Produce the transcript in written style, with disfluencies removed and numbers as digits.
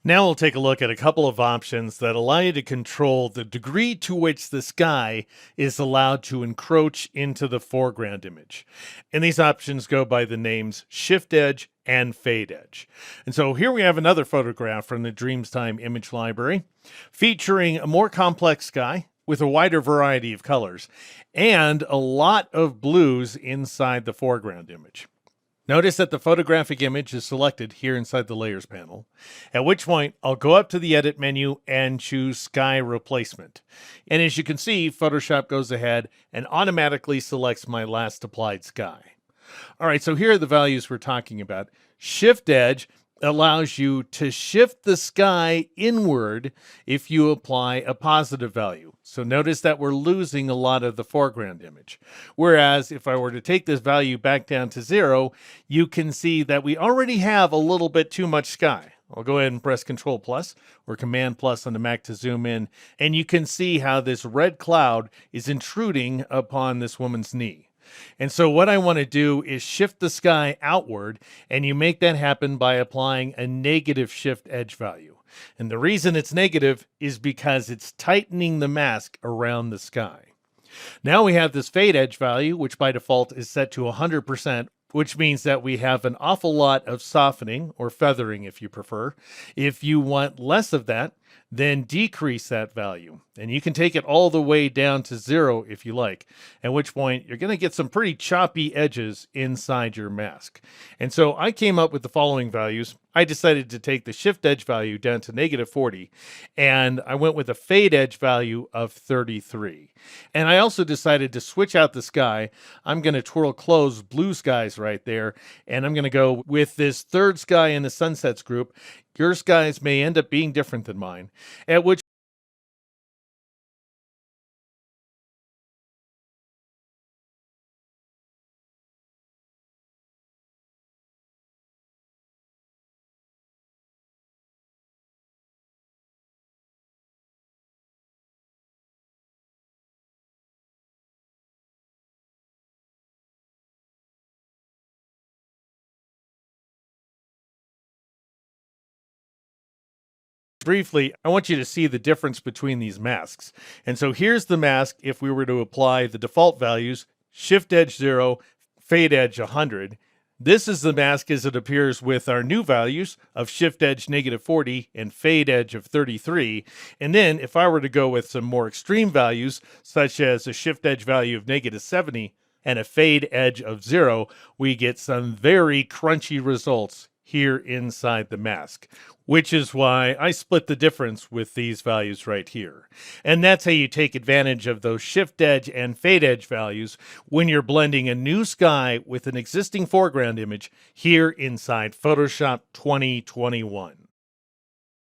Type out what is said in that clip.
Now we'll take a look at a couple of options that allow you to control the degree to which the sky is allowed to encroach into the foreground image. And these options go by the names Shift Edge and Fade Edge. And so here we have another photograph from the Dreamtime Image Library featuring a more complex sky with a wider variety of colors and a lot of blues inside the foreground image. Notice that the photographic image is selected here inside the Layers panel, at which point I'll go up to the Edit menu and choose Sky Replacement. And as you can see, Photoshop goes ahead and automatically selects my last applied sky. All right, so here are the values we're talking about. Shift Edge allows you to shift the sky inward if you apply a positive value. So notice that we're losing a lot of the foreground image. Whereas if I were to take this value back down to 0, you can see that we already have a little bit too much sky. I'll go ahead and press Control plus or Command plus on the Mac to zoom in, and you can see how this red cloud is intruding upon this woman's knee. And so what I want to do is shift the sky outward, and you make that happen by applying a negative shift edge value. And the reason it's negative is because it's tightening the mask around the sky. Now we have this fade edge value, which by default is set to 100%, which means that we have an awful lot of softening or feathering if you prefer. If you want less of that, then decrease that value. And you can take it all the way down to 0 if you like, at which point you're going to get some pretty choppy edges inside your mask. And so I came up with the following values. I decided to take the shift edge value down to -40, and I went with a fade edge value of 33. And I also decided to switch out the sky. I'm going to twirl close blue skies right there, and I'm going to go with this third sky in the sunsets group. Your skies may end up being different than mine, at which briefly, I want you to see the difference between these masks. And so here's the mask if we were to apply the default values, shift edge 0, fade edge 100. This is the mask as it appears with our new values of shift edge -40 and fade edge of 33. And then if I were to go with some more extreme values, such as a shift edge value of -70 and a fade edge of 0, we get some very crunchy results here inside the mask, which is why I split the difference with these values right here. And that's how you take advantage of those shift edge and fade edge values when you're blending a new sky with an existing foreground image here inside Photoshop 2021.